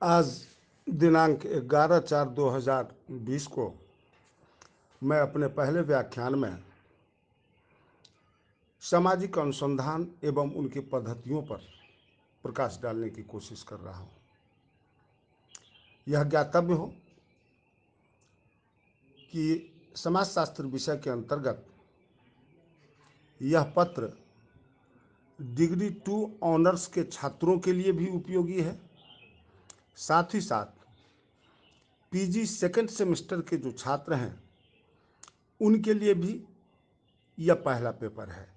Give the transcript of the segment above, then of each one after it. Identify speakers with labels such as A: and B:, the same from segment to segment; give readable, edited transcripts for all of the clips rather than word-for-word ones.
A: आज दिनांक 11/4/2020 को मैं अपने पहले व्याख्यान में सामाजिक अनुसंधान एवं उनकी पद्धतियों पर प्रकाश डालने की कोशिश कर रहा हूँ। यह ज्ञातव्य हो कि समाजशास्त्र विषय के अंतर्गत यह पत्र डिग्री 2 ऑनर्स के छात्रों के लिए भी उपयोगी है। साथ ही साथ पीजी सेकंड सेमेस्टर के जो छात्र हैं उनके लिए भी यह पहला पेपर है।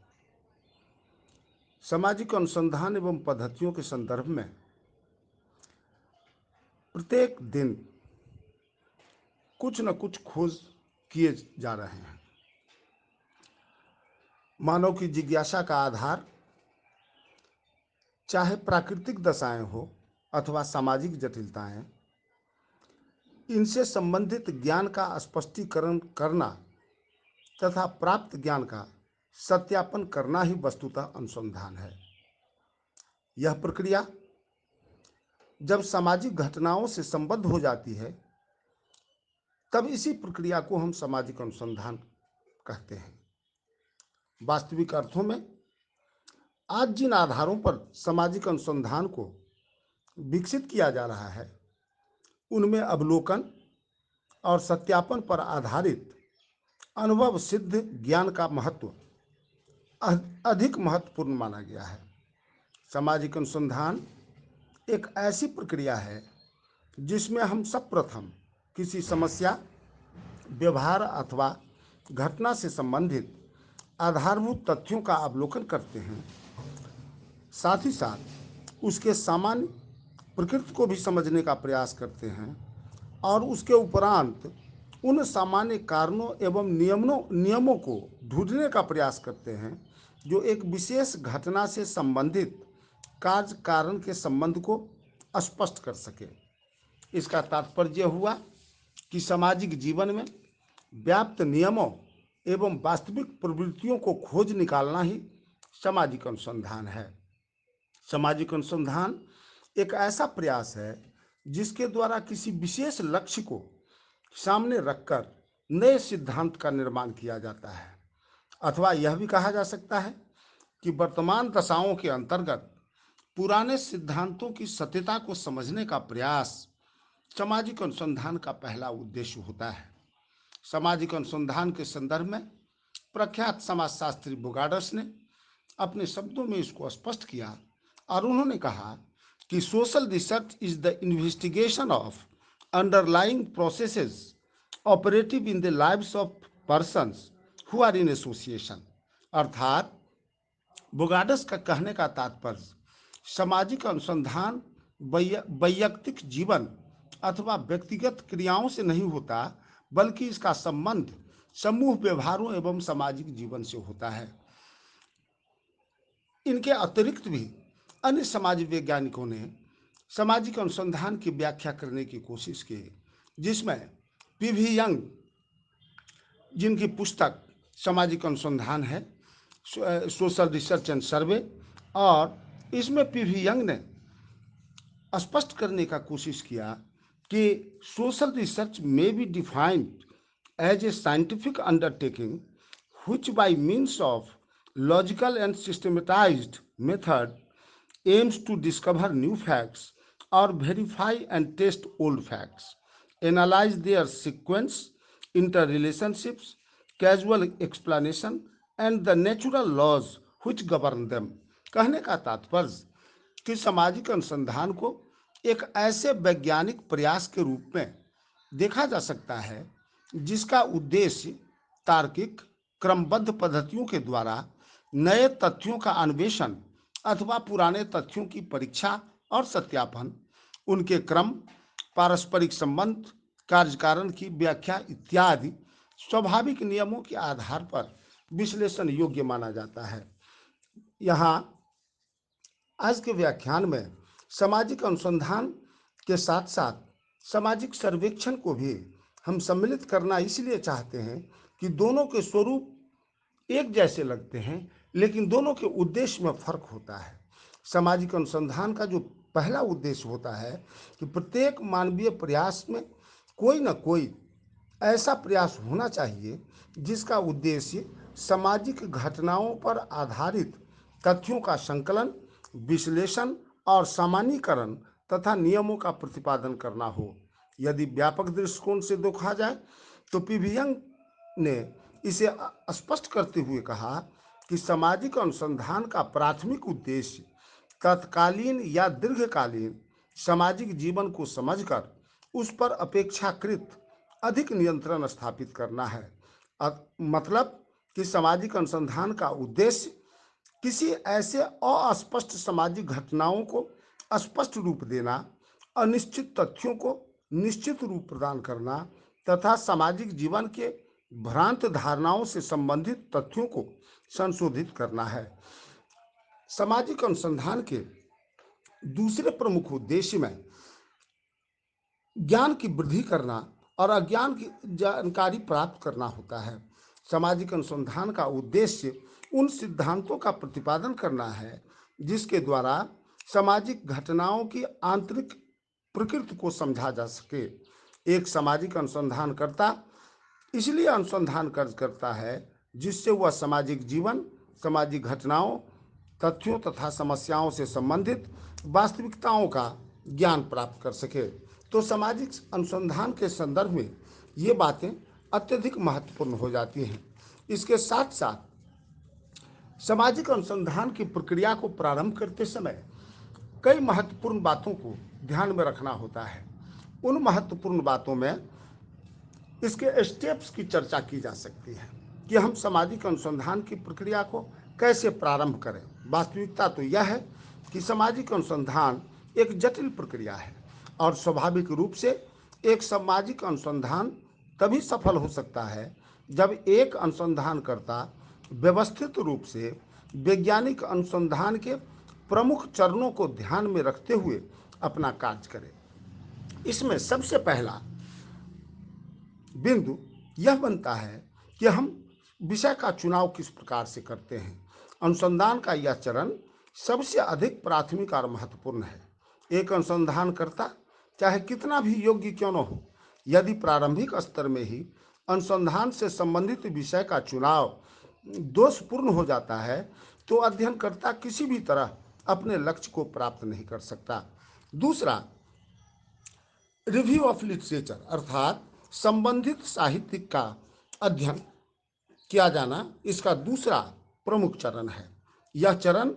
A: सामाजिक अनुसंधान एवं पद्धतियों के संदर्भ में प्रत्येक दिन कुछ न कुछ खोज किए जा रहे हैं। मानव की जिज्ञासा का आधार चाहे प्राकृतिक दशाएं हो अथवा सामाजिक जटिलताएं, इनसे संबंधित ज्ञान का स्पष्टीकरण करना तथा प्राप्त ज्ञान का सत्यापन करना ही वस्तुतः अनुसंधान है। यह प्रक्रिया जब सामाजिक घटनाओं से संबद्ध हो जाती है तब इसी प्रक्रिया को हम सामाजिक अनुसंधान कहते हैं। वास्तविक अर्थों में आज जिन आधारों पर सामाजिक अनुसंधान को विकसित किया जा रहा है उनमें अवलोकन और सत्यापन पर आधारित अनुभव सिद्ध ज्ञान का महत्व अधिक महत्वपूर्ण माना गया है। सामाजिक अनुसंधान एक ऐसी प्रक्रिया है जिसमें हम सब प्रथम किसी समस्या, व्यवहार अथवा घटना से संबंधित आधारभूत तथ्यों का अवलोकन करते हैं। साथ ही साथ उसके सामान्य प्रकृति को भी समझने का प्रयास करते हैं और उसके उपरांत उन सामान्य कारणों एवं नियमों को ढूंढने का प्रयास करते हैं जो एक विशेष घटना से संबंधित कार्य कारण के संबंध को स्पष्ट कर सके। इसका तात्पर्य हुआ कि सामाजिक जीवन में व्याप्त नियमों एवं वास्तविक प्रवृत्तियों को खोज निकालना ही सामाजिक अनुसंधान है। सामाजिक अनुसंधान एक ऐसा प्रयास है जिसके द्वारा किसी विशेष लक्ष्य को सामने रखकर नए सिद्धांत का निर्माण किया जाता है, अथवा यह भी कहा जा सकता है कि वर्तमान दशाओं के अंतर्गत पुराने सिद्धांतों की सत्यता को समझने का प्रयास सामाजिक अनुसंधान का पहला उद्देश्य होता है। सामाजिक अनुसंधान के संदर्भ में प्रख्यात समाजशास्त्री बुगाडस ने अपने शब्दों में इसको स्पष्ट किया और उन्होंने कहा कि social research is the investigation of underlying processes operative in the lives of persons who are in association. अर्थात बुगाडस का कहने का तात्पर्य सामाजिक अनुसंधान वैयक्तिक जीवन अथवा व्यक्तिगत क्रियाओं से नहीं होता, बल्कि इसका संबंध समूह व्यवहारों एवं सामाजिक जीवन से होता है। इनके अतिरिक्त भी अन्य समाज वैज्ञानिकों ने सामाजिक अनुसंधान की व्याख्या करने की कोशिश की, जिसमें पीवी यंग, जिनकी पुस्तक सामाजिक अनुसंधान है, सोशल रिसर्च एंड सर्वे, और इसमें पीवी यंग ने स्पष्ट करने का कोशिश किया कि सोशल रिसर्च में be defined as a scientific undertaking which by means of logical and systematized method aims to discover new facts or verify and test old facts, analyze their sequence, interrelationships, causal explanation and the natural laws which govern them। कहने का तात्पर्य कि सामाजिक अनुसंधान को एक ऐसे वैज्ञानिक प्रयास के रूप में देखा जा सकता है जिसका उद्देश्य तार्किक क्रमबद्ध पद्धतियों के द्वारा नए तथ्यों का अन्वेषण अथवा पुराने तथ्यों की परीक्षा और सत्यापन, उनके क्रम, पारस्परिक संबंध, कार्यकारण की व्याख्या इत्यादि स्वाभाविक नियमों के आधार पर विश्लेषण योग्य माना जाता है। यहाँ आज के व्याख्यान में सामाजिक अनुसंधान के साथ साथ सामाजिक सर्वेक्षण को भी हम सम्मिलित करना इसलिए चाहते हैं कि दोनों के स्वरूप एक जैसे लगते हैं, लेकिन दोनों के उद्देश्य में फर्क होता है। सामाजिक अनुसंधान का जो पहला उद्देश्य होता है कि प्रत्येक मानवीय प्रयास में कोई न कोई ऐसा प्रयास होना चाहिए जिसका उद्देश्य सामाजिक घटनाओं पर आधारित तथ्यों का संकलन, विश्लेषण और सामान्यीकरण तथा नियमों का प्रतिपादन करना हो। यदि व्यापक दृष्टिकोण से देखा जाए तो पीवी ने इसे स्पष्ट करते हुए कहा कि सामाजिक अनुसंधान का प्राथमिक उद्देश्य तत्कालीन या दीर्घकालीन सामाजिक जीवन को समझकर उस पर अपेक्षाकृत अधिक नियंत्रण स्थापित करना है। मतलब कि सामाजिक अनुसंधान का उद्देश्य किसी ऐसे अस्पष्ट सामाजिक घटनाओं को स्पष्ट रूप देना, अनिश्चित तथ्यों को निश्चित रूप प्रदान करना तथा सामाजिक जीवन के भ्रांत धारणाओं से संबंधित तथ्यों को संशोधित करना है। सामाजिक अनुसंधान के दूसरे प्रमुख उद्देश्य में ज्ञान की वृद्धि करना और अज्ञान की जानकारी प्राप्त करना होता है। सामाजिक अनुसंधान का उद्देश्य उन सिद्धांतों का प्रतिपादन करना है जिसके द्वारा सामाजिक घटनाओं की आंतरिक प्रकृति को समझा जा सके। एक सामाजिक अनुसंधानकर्ता इसलिए अनुसंधान कार्य करता है जिससे वह सामाजिक जीवन, सामाजिक घटनाओं, तथ्यों तथा समस्याओं से संबंधित वास्तविकताओं का ज्ञान प्राप्त कर सके। तो सामाजिक अनुसंधान के संदर्भ में ये बातें अत्यधिक महत्वपूर्ण हो जाती हैं। इसके साथ साथ सामाजिक अनुसंधान की प्रक्रिया को प्रारंभ करते समय कई महत्वपूर्ण बातों को ध्यान में रखना होता है। उन महत्वपूर्ण बातों में इसके स्टेप्स की चर्चा की जा सकती है कि हम सामाजिक अनुसंधान की प्रक्रिया को कैसे प्रारंभ करें। वास्तविकता तो यह है कि सामाजिक अनुसंधान एक जटिल प्रक्रिया है और स्वाभाविक रूप से एक सामाजिक अनुसंधान तभी सफल हो सकता है जब एक अनुसंधानकर्ता व्यवस्थित रूप से वैज्ञानिक अनुसंधान के प्रमुख चरणों को ध्यान में रखते हुए अपना कार्य करे। इसमें सबसे पहला बिंदु यह बनता है कि हम विषय का चुनाव किस प्रकार से करते हैं। अनुसंधान का यह चरण सबसे अधिक प्राथमिक और महत्वपूर्ण है। एक अनुसंधानकर्ता चाहे कितना भी योग्य क्यों न हो, यदि प्रारंभिक स्तर में ही अनुसंधान से संबंधित विषय का चुनाव दोषपूर्ण हो जाता है तो अध्ययनकर्ता किसी भी तरह अपने लक्ष्य को प्राप्त नहीं कर सकता। दूसरा, रिव्यू ऑफ लिटरेचर अर्थात संबंधित साहित्य का अध्ययन किया जाना इसका दूसरा प्रमुख चरण है। यह चरण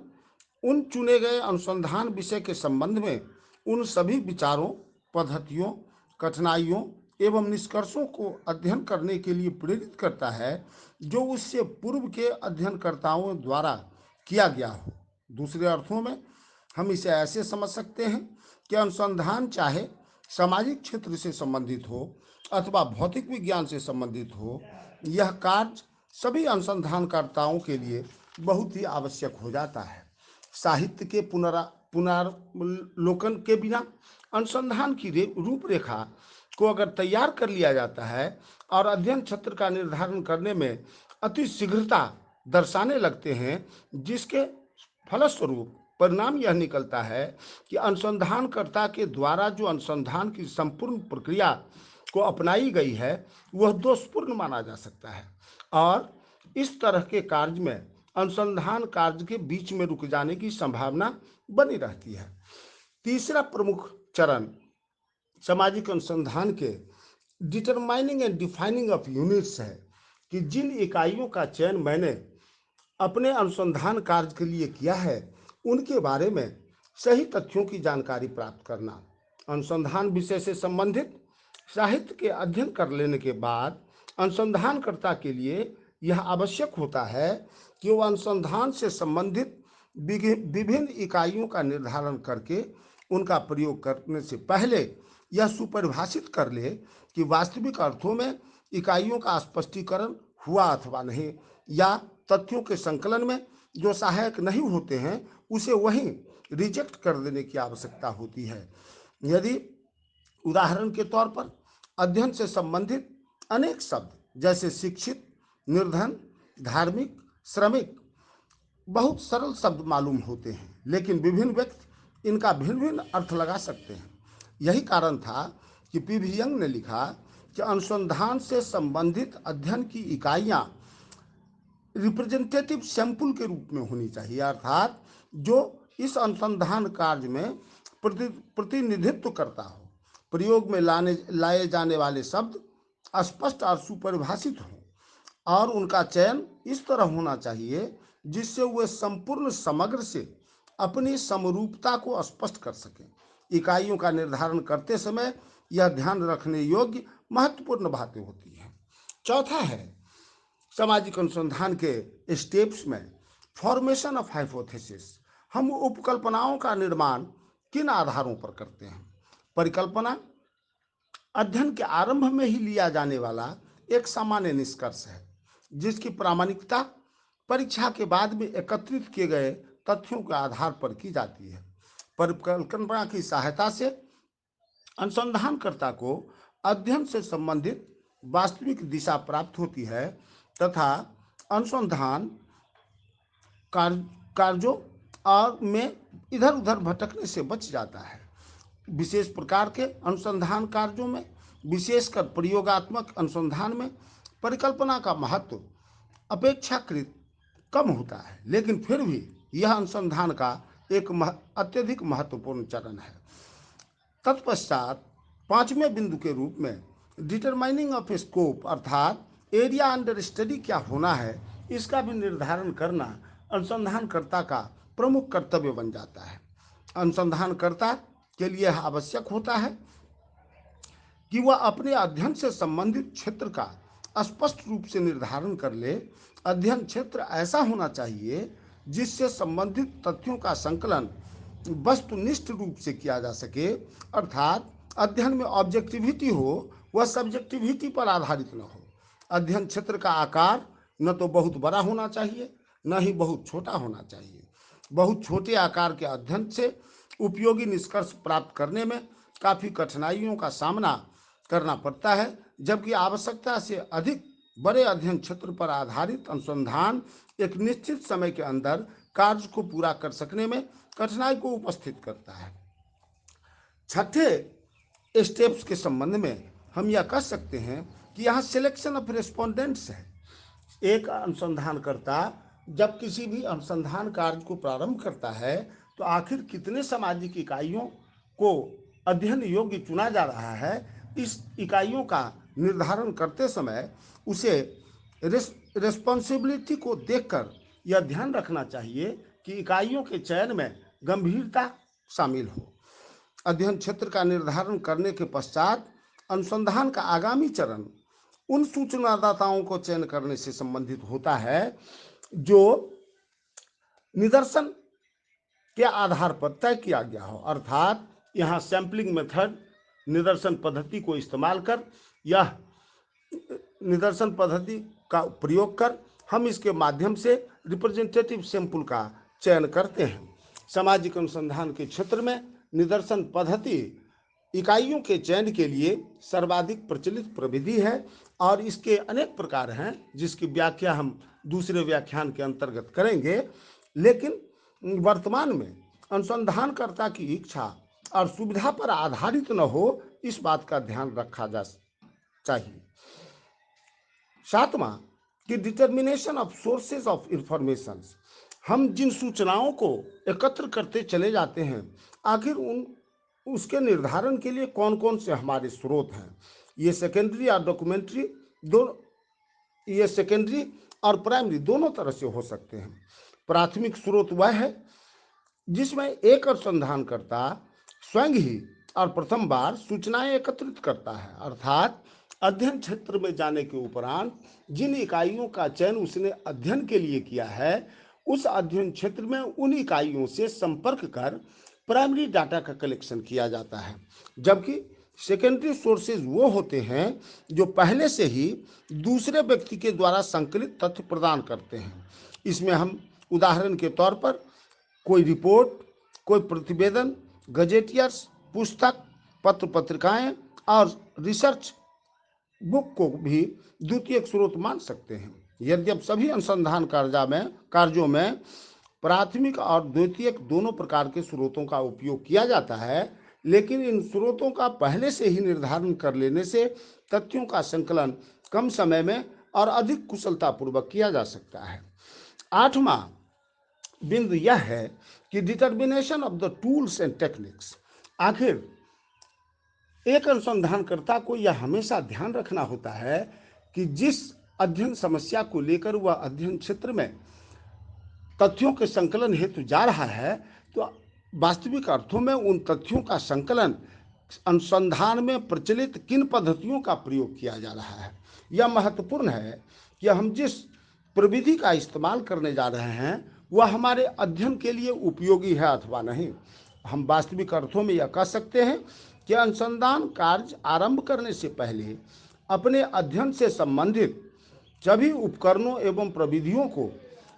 A: उन चुने गए अनुसंधान विषय के संबंध में उन सभी विचारों, पद्धतियों, कठिनाइयों एवं निष्कर्षों को अध्ययन करने के लिए प्रेरित करता है जो उससे पूर्व के अध्ययनकर्ताओं द्वारा किया गया हो। दूसरे अर्थों में हम इसे ऐसे समझ सकते हैं कि अनुसंधान चाहे सामाजिक क्षेत्र से संबंधित हो अथवा भौतिक विज्ञान से संबंधित हो, यह कार्य सभी अनुसंधानकर्ताओं के लिए बहुत ही आवश्यक हो जाता है। साहित्य के पुनरावलोकन के बिना अनुसंधान की रूपरेखा को अगर तैयार कर लिया जाता है और अध्ययन क्षेत्र का निर्धारण करने में अति शीघ्रता दर्शाने लगते हैं, जिसके फलस्वरूप परिणाम यह निकलता है कि अनुसंधानकर्ता के द्वारा जो अनुसंधान की संपूर्ण प्रक्रिया को अपनाई गई है वह दोषपूर्ण माना जा सकता है और इस तरह के कार्य में अनुसंधान कार्य के बीच में रुक जाने की संभावना बनी रहती है। तीसरा प्रमुख चरण सामाजिक अनुसंधान के determining and defining of units है कि जिन इकाइयों का चयन मैंने अपने अनुसंधान कार्य के लिए किया है उनके बारे में सही तथ्यों की जानकारी प्राप्त करना। अनुसंधान विषय से संबंधित साहित्य के अध्ययन कर लेने के बाद अनुसंधानकर्ता के लिए यह आवश्यक होता है कि वह अनुसंधान से संबंधित विभिन्न इकाइयों का निर्धारण करके उनका प्रयोग करने से पहले यह सुपरिभाषित कर ले कि वास्तविक अर्थों में इकाइयों का स्पष्टीकरण हुआ अथवा नहीं, या तथ्यों के संकलन में जो सहायक नहीं होते हैं उसे वहीं रिजेक्ट कर देने की आवश्यकता होती है। यदि उदाहरण के तौर पर अध्ययन से संबंधित अनेक शब्द जैसे शिक्षित, निर्धन, धार्मिक, श्रमिक बहुत सरल शब्द मालूम होते हैं, लेकिन विभिन्न व्यक्ति इनका भिन्न भिन्न अर्थ लगा सकते हैं। यही कारण था कि पी.वी. यंग ने लिखा कि अनुसंधान से संबंधित अध्ययन की इकाइयां रिप्रेजेंटेटिव सैंपल के रूप में होनी चाहिए, अर्थात जो इस अनुसंधान कार्य में प्रतिनिधित्व करता हो। प्रयोग में लाए जाने वाले शब्द स्पष्ट और सुपरिभाषित हों और उनका चयन इस तरह होना चाहिए जिससे वे संपूर्ण समग्र से अपनी समरूपता को स्पष्ट कर सकें। इकाइयों का निर्धारण करते समय यह ध्यान रखने योग्य महत्वपूर्ण बातें होती हैं। चौथा है सामाजिक अनुसंधान के स्टेप्स में फॉर्मेशन ऑफ हाइपोथेसिस। हम उपकल्पनाओं का निर्माण किन आधारों पर करते हैं? परिकल्पना अध्ययन के आरंभ में ही लिया जाने वाला एक सामान्य निष्कर्ष है जिसकी प्रामाणिकता परीक्षा के बाद में एकत्रित किए गए तथ्यों के आधार पर की जाती है। परिकल्पना की सहायता से अनुसंधानकर्ता को अध्ययन से संबंधित वास्तविक दिशा प्राप्त होती है तथा अनुसंधान कार्यों और में इधर उधर भटकने से बच जाता है। विशेष प्रकार के अनुसंधान कार्यों में, विशेषकर प्रयोगात्मक अनुसंधान में, परिकल्पना का महत्व अपेक्षाकृत कम होता है, लेकिन फिर भी यह अनुसंधान का एक अत्यधिक महत्वपूर्ण चरण है। तत्पश्चात पांचवें बिंदु के रूप में डिटरमाइनिंग ऑफ स्कोप अर्थात एरिया अंडर स्टडी क्या होना है, इसका भी निर्धारण करना अनुसंधानकर्ता का प्रमुख कर्तव्य बन जाता है। अनुसंधानकर्ता के लिए आवश्यक होता है कि वह अपने अध्ययन से संबंधित क्षेत्र का स्पष्ट रूप से निर्धारण कर ले। अध्ययन क्षेत्र ऐसा होना चाहिए जिससे संबंधित तथ्यों का संकलन वस्तुनिष्ठ रूप से किया जा सके, अर्थात अध्ययन में ऑब्जेक्टिविटी हो, वह सब्जेक्टिविटी पर आधारित न हो। अध्ययन क्षेत्र का आकार न तो बहुत बड़ा होना चाहिए न ही बहुत छोटा होना चाहिए। बहुत छोटे आकार के अध्ययन से उपयोगी निष्कर्ष प्राप्त करने में काफ़ी कठिनाइयों का सामना करना पड़ता है, जबकि आवश्यकता से अधिक बड़े अध्ययन क्षेत्र पर आधारित अनुसंधान एक निश्चित समय के अंदर कार्य को पूरा कर सकने में कठिनाई को उपस्थित करता है। छठे स्टेप्स के संबंध में हम यह कह सकते हैं कि यहाँ सिलेक्शन ऑफ रेस्पोंडेंट्स है। एक अनुसंधानकर्ता जब किसी भी अनुसंधान कार्य को प्रारंभ करता है तो आखिर कितने सामाजिक इकाइयों को अध्ययन योग्य चुना जा रहा है, इस इकाइयों का निर्धारण करते समय उसे रिस्पॉन्सिबिलिटी को देखकर यह ध्यान रखना चाहिए कि इकाइयों के चयन में गंभीरता शामिल हो। अध्ययन क्षेत्र का निर्धारण करने के पश्चात अनुसंधान का आगामी चरण उन सूचनादाताओं को चयन करने से संबंधित होता है जो निदर्शन के आधार पर तय किया गया हो, अर्थात यहाँ सैंपलिंग मेथड निदर्शन पद्धति को इस्तेमाल कर यह निदर्शन पद्धति का प्रयोग कर हम इसके माध्यम से रिप्रेजेंटेटिव सैंपल का चयन करते हैं। सामाजिक अनुसंधान के क्षेत्र में निदर्शन पद्धति इकाइयों के चयन के लिए सर्वाधिक प्रचलित प्रविधि है और इसके अनेक प्रकार हैं जिसकी व्याख्या हम दूसरे व्याख्यान के अंतर्गत करेंगे, लेकिन वर्तमान में अनुसंधानकर्ता की इच्छा और सुविधा पर आधारित न हो, इस बात का ध्यान रखा जा चाहिए। सातवां कि determination of sources of information. हम जिन सूचनाओं को एकत्र करते चले जाते हैं, आखिर उसके निर्धारण के लिए कौन कौन से हमारे स्रोत हैं। ये सेकेंडरी और डॉक्यूमेंट्री ये सेकेंडरी और प्राइमरी दोनों तरह से हो सकते हैं। प्राथमिक स्रोत वह है जिसमें एक अनुसंधानकर्ता स्वयं ही और प्रथम बार सूचनाएं एकत्रित करता है, अर्थात अध्ययन क्षेत्र में जाने के उपरांत जिन इकाइयों का चयन उसने अध्ययन के लिए किया है, उस अध्ययन क्षेत्र में उन इकाइयों से संपर्क कर प्राइमरी डाटा का कलेक्शन किया जाता है, जबकि सेकेंडरी सोर्सेज वो होते हैं जो पहले से ही दूसरे व्यक्ति के द्वारा संकलित तथ्य प्रदान करते हैं। इसमें हम उदाहरण के तौर पर कोई रिपोर्ट, कोई प्रतिवेदन, गजेटियर्स, पुस्तक, पत्र पत्रिकाएं और रिसर्च बुक को भी द्वितीयक स्रोत मान सकते हैं। यद्यपि सभी अनुसंधान कार्यों में प्राथमिक और द्वितीयक दोनों प्रकार के स्रोतों का उपयोग किया जाता है, लेकिन इन स्रोतों का पहले से ही निर्धारण कर लेने से तथ्यों का संकलन कम समय में और अधिक कुशलतापूर्वक किया जा सकता है। आठवां बिंदु यह है कि determination of the tools and techniques. आखिर एक अनुसंधानकर्ता को यह हमेशा ध्यान रखना होता है कि जिस अध्ययन समस्या को लेकर वह अध्ययन क्षेत्र में तथ्यों के संकलन हेतु जा रहा है, तो वास्तविक अर्थों में उन तथ्यों का संकलन अनुसंधान में प्रचलित किन पद्धतियों का प्रयोग किया जा रहा है। यह महत्वपूर्ण है कि हम जिस प्रविधि का इस्तेमाल करने जा रहे हैं वह हमारे अध्ययन के लिए उपयोगी है अथवा नहीं। हम वास्तविक अर्थों में यह कह सकते हैं कि अनुसंधान कार्य आरंभ करने से पहले अपने अध्ययन से संबंधित सभी उपकरणों एवं प्रविधियों को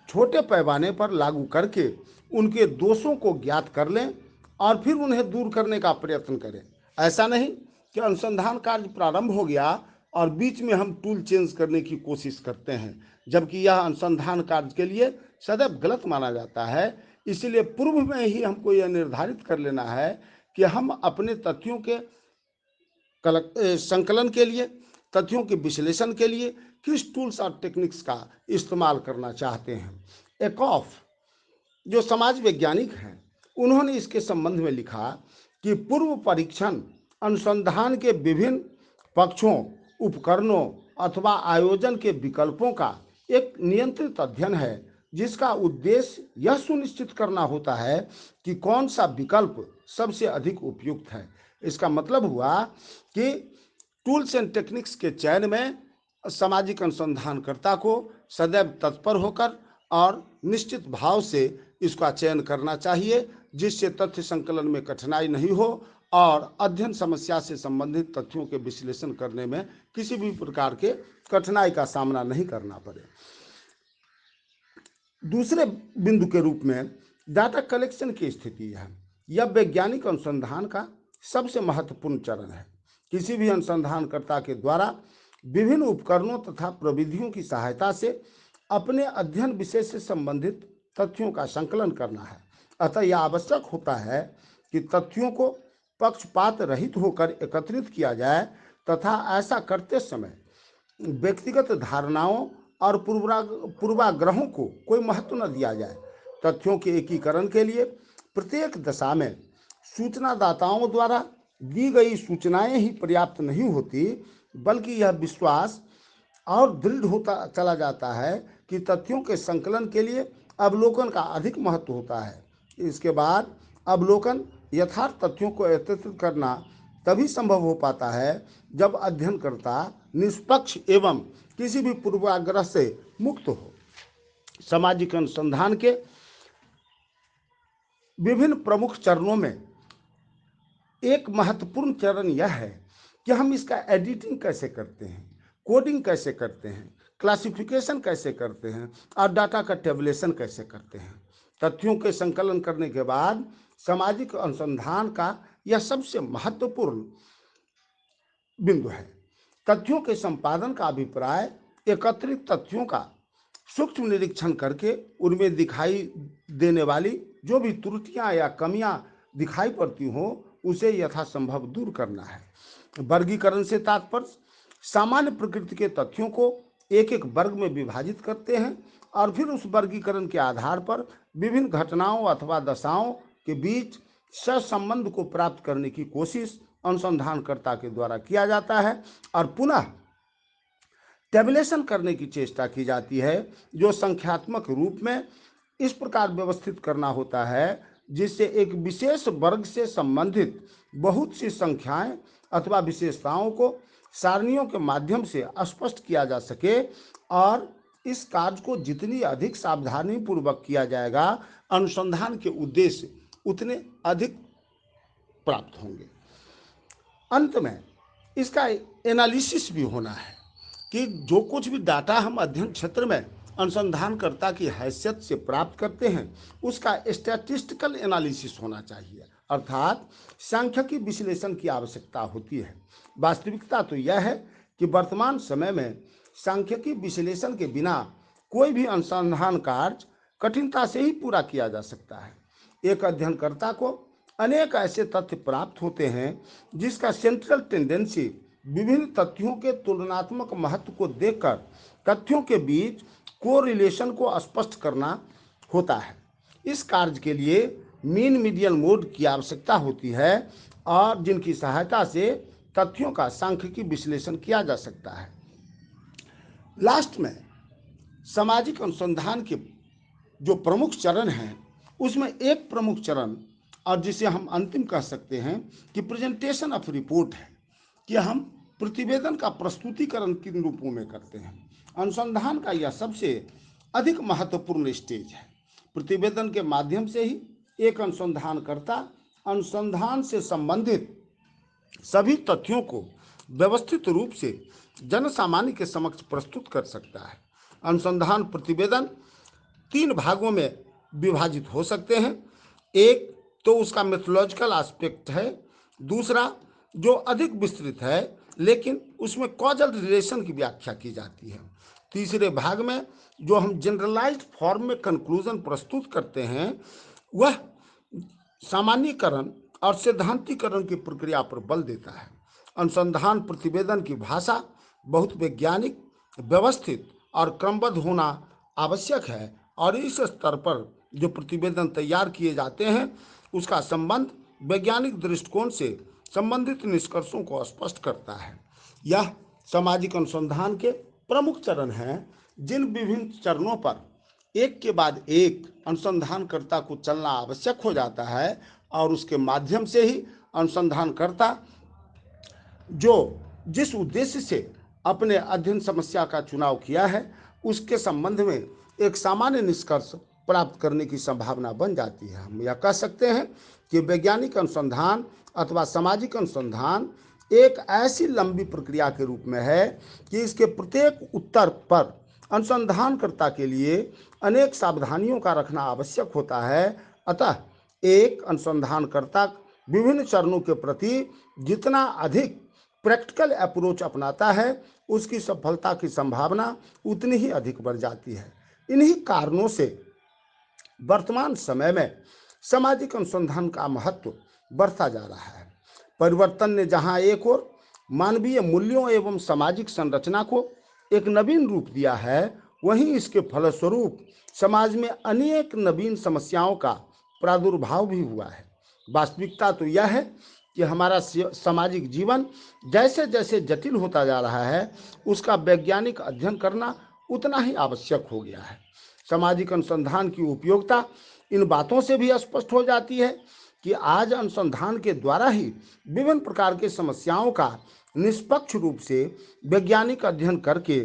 A: छोटे पैमाने पर लागू करके उनके दोषों को ज्ञात कर लें और फिर उन्हें दूर करने का प्रयत्न करें। ऐसा नहीं कि अनुसंधान कार्य प्रारंभ हो गया और बीच में हम टूल चेंज करने की कोशिश करते हैं, जबकि यह अनुसंधान कार्य के लिए सदैव गलत माना जाता है। इसलिए पूर्व में ही हमको यह निर्धारित कर लेना है कि हम अपने तथ्यों के संकलन के लिए, तथ्यों के विश्लेषण के लिए किस टूल्स और टेक्निक्स का इस्तेमाल करना चाहते हैं। एकॉफ जो समाज वैज्ञानिक हैं, उन्होंने इसके संबंध में लिखा कि पूर्व परीक्षण अनुसंधान के विभिन्न पक्षों, उपकरणों अथवा आयोजन के विकल्पों का एक नियंत्रित अध्ययन है, जिसका उद्देश्य यह सुनिश्चित करना होता है कि कौन सा विकल्प सबसे अधिक उपयुक्त है। इसका मतलब हुआ कि टूल्स एंड टेक्निक्स के चयन में सामाजिक अनुसंधानकर्ता को सदैव तत्पर होकर और निश्चित भाव से इसका चयन करना चाहिए, जिससे तथ्य संकलन में कठिनाई नहीं हो और अध्ययन समस्या से संबंधित तथ्यों के विश्लेषण करने में किसी भी प्रकार के कठिनाई का सामना नहीं करना पड़े। दूसरे बिंदु के रूप में डाटा कलेक्शन की स्थिति है। यह वैज्ञानिक अनुसंधान का सबसे महत्वपूर्ण चरण है। किसी भी अनुसंधानकर्ता के द्वारा विभिन्न उपकरणों तथा प्रविधियों की सहायता से अपने अध्ययन विषय से संबंधित तथ्यों का संकलन करना है। अतः यह आवश्यक होता है कि तथ्यों को पक्षपात रहित होकर एकत्रित किया जाए तथा ऐसा करते समय व्यक्तिगत धारणाओं और पूर्वाग्रहों को कोई महत्व न दिया जाए। तथ्यों के एकीकरण के लिए प्रत्येक दशा में सूचनादाताओं द्वारा दी गई सूचनाएं ही पर्याप्त नहीं होती, बल्कि यह विश्वास और दृढ़ होता चला जाता है कि तथ्यों के संकलन के लिए अवलोकन का अधिक महत्व होता है। इसके बाद अवलोकन यथार्थ तथ्यों को एकत्रित करना तभी संभव हो पाता है जब अध्ययनकर्ता निष्पक्ष एवं किसी भी पूर्वाग्रह से मुक्त हो। सामाजिक अनुसंधान के विभिन्न प्रमुख चरणों में एक महत्वपूर्ण चरण यह है कि हम इसका एडिटिंग कैसे करते हैं, कोडिंग कैसे करते हैं, क्लासिफिकेशन कैसे करते हैं और डाटा का टेबुलेशन कैसे करते हैं। तथ्यों के संकलन करने के बाद सामाजिक अनुसंधान का यह सबसे महत्वपूर्ण बिंदु है। तथ्यों के संपादन का अभिप्राय एकत्रित तथ्यों का सूक्ष्म निरीक्षण करके उनमें दिखाई देने वाली जो भी त्रुटियां या कमियां दिखाई पड़ती हों उसे यथासंभव दूर करना है। वर्गीकरण से तात्पर्य सामान्य प्रकृति के तथ्यों को एक एक वर्ग में विभाजित करते हैं और फिर उस वर्गीकरण के आधार पर विभिन्न घटनाओं अथवा दशाओं के बीच सहसंबंध को प्राप्त करने की कोशिश अनुसंधानकर्ता के द्वारा किया जाता है और पुनः टेबुलेशन करने की चेष्टा की जाती है, जो संख्यात्मक रूप में इस प्रकार व्यवस्थित करना होता है जिससे एक विशेष वर्ग से संबंधित बहुत सी संख्याएं अथवा विशेषताओं को सारणियों के माध्यम से स्पष्ट किया जा सके, और इस कार्य को जितनी अधिक सावधानी पूर्वक किया जाएगा अनुसंधान के उद्देश्य उतने अधिक प्राप्त होंगे। अंत में इसका एनालिसिस भी होना है कि जो कुछ भी डाटा हम अध्ययन क्षेत्र में अनुसंधानकर्ता की हैसियत से प्राप्त करते हैं उसका स्टैटिस्टिकल एनालिसिस होना चाहिए, अर्थात सांख्यिकी विश्लेषण की आवश्यकता होती है। वास्तविकता तो यह है कि वर्तमान समय में सांख्यिकी विश्लेषण के बिना कोई भी अनुसंधान कार्य कठिनता से ही पूरा किया जा सकता है। एक अध्ययनकर्ता को अनेक ऐसे तथ्य प्राप्त होते हैं जिसका सेंट्रल टेंडेंसी विभिन्न तथ्यों के तुलनात्मक महत्व को देखकर तथ्यों के बीच कोरिलेशन को स्पष्ट करना होता है। इस कार्य के लिए मीन मीडियन मोड की आवश्यकता होती है और जिनकी सहायता से तथ्यों का सांख्यिकी विश्लेषण किया जा सकता है। लास्ट में सामाजिक अनुसंधान के जो प्रमुख चरण हैं उसमें एक प्रमुख चरण और जिसे हम अंतिम कह सकते हैं कि प्रेजेंटेशन ऑफ रिपोर्ट है, कि हम प्रतिवेदन का प्रस्तुतिकरण किन रूपों में करते हैं। अनुसंधान का यह सबसे अधिक महत्वपूर्ण स्टेज है। प्रतिवेदन के माध्यम से ही एक अनुसंधानकर्ता अनुसंधान से संबंधित सभी तथ्यों को व्यवस्थित रूप से जन सामान्य के समक्ष प्रस्तुत कर सकता है। अनुसंधान प्रतिवेदन 3 भागों में विभाजित हो सकते हैं। एक तो उसका मेथोलॉजिकल एस्पेक्ट है, दूसरा जो अधिक विस्तृत है लेकिन उसमें कॉजल रिलेशन की व्याख्या की जाती है, तीसरे भाग में जो हम जनरलाइज्ड फॉर्म में कंक्लूजन प्रस्तुत करते हैं वह सामान्यीकरण और सिद्धांतीकरण की प्रक्रिया पर बल देता है। अनुसंधान प्रतिवेदन की भाषा बहुत वैज्ञानिक, व्यवस्थित और क्रमबद्ध होना आवश्यक है और इस स्तर पर जो प्रतिवेदन तैयार किए जाते हैं उसका संबंध वैज्ञानिक दृष्टिकोण से संबंधित निष्कर्षों को स्पष्ट करता है। यह सामाजिक अनुसंधान के प्रमुख चरण हैं जिन विभिन्न चरणों पर एक के बाद एक अनुसंधानकर्ता को चलना आवश्यक हो जाता है और उसके माध्यम से ही अनुसंधानकर्ता जो जिस उद्देश्य से अपने अध्ययन समस्या का चुनाव किया है उसके संबंध में एक सामान्य निष्कर्ष प्राप्त करने की संभावना बन जाती है। हम यह कह सकते हैं कि वैज्ञानिक अनुसंधान अथवा सामाजिक अनुसंधान एक ऐसी लंबी प्रक्रिया के रूप में है कि इसके प्रत्येक उत्तर पर अनुसंधानकर्ता के लिए अनेक सावधानियों का रखना आवश्यक होता है। अतः एक अनुसंधानकर्ता विभिन्न चरणों के प्रति जितना अधिक प्रैक्टिकल अप्रोच अपनाता है उसकी सफलता की संभावना उतनी ही अधिक बढ़ जाती है। इन्हीं कारणों से वर्तमान समय में सामाजिक अनुसंधान का महत्व बढ़ता जा रहा है। परिवर्तन ने जहां एक ओर मानवीय मूल्यों एवं सामाजिक संरचना को एक नवीन रूप दिया है, वहीं इसके फलस्वरूप समाज में अनेक नवीन समस्याओं का प्रादुर्भाव भी हुआ है। वास्तविकता तो यह है कि हमारा सामाजिक जीवन जैसे जैसे जटिल होता जा रहा है उसका वैज्ञानिक अध्ययन करना उतना ही आवश्यक हो गया है। सामाजिक अनुसंधान की उपयोगिता इन बातों से भी स्पष्ट हो जाती है कि आज अनुसंधान के द्वारा ही विभिन्न प्रकार की समस्याओं का निष्पक्ष रूप से वैज्ञानिक अध्ययन करके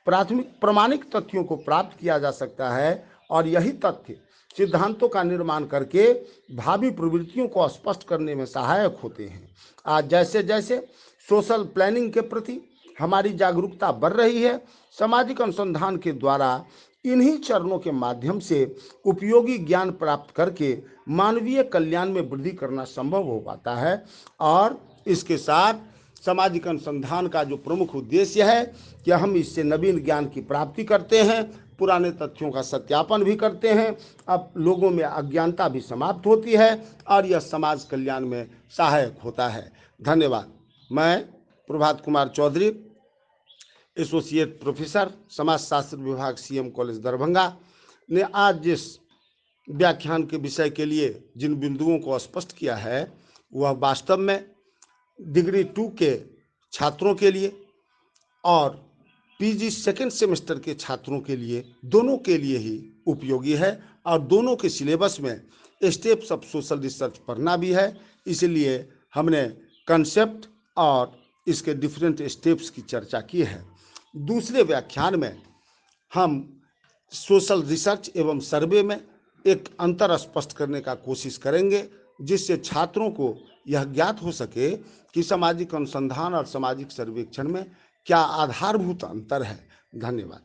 A: प्राथमिक प्रमाणिक तथ्यों को प्राप्त किया जा सकता है और यही तथ्य सिद्धांतों का निर्माण करके भावी प्रवृत्तियों को स्पष्ट करने में सहायक होते हैं। आज जैसे जैसे सोशल प्लानिंग के प्रति हमारी जागरूकता बढ़ रही है, सामाजिक अनुसंधान के द्वारा इन्हीं चरणों के माध्यम से उपयोगी ज्ञान प्राप्त करके मानवीय कल्याण में वृद्धि करना संभव हो पाता है। और इसके साथ सामाजिक अनुसंधान का जो प्रमुख उद्देश्य है कि हम इससे नवीन ज्ञान की प्राप्ति करते हैं, पुराने तथ्यों का सत्यापन भी करते हैं, अब लोगों में अज्ञानता भी समाप्त होती है और यह समाज कल्याण में सहायक होता है। धन्यवाद। मैं प्रभात कुमार चौधरी, एसोसिएट प्रोफेसर समाजशास्त्र विभाग सीएम कॉलेज दरभंगा, ने आज जिस व्याख्यान के विषय के लिए जिन बिंदुओं को स्पष्ट किया है वह वास्तव में डिग्री 2 के छात्रों के लिए और पीजी सेकेंड सेमेस्टर के छात्रों के लिए, दोनों के लिए ही उपयोगी है और दोनों के सिलेबस में स्टेप्स ऑफ सोशल रिसर्च पढ़ना भी है। इसलिए हमने कंसेप्ट और इसके डिफरेंट स्टेप्स की चर्चा की है। दूसरे व्याख्यान में हम सोशल रिसर्च एवं सर्वे में एक अंतर स्पष्ट करने का कोशिश करेंगे जिससे छात्रों को यह ज्ञात हो सके कि सामाजिक अनुसंधान और सामाजिक सर्वेक्षण में क्या आधारभूत अंतर है। धन्यवाद।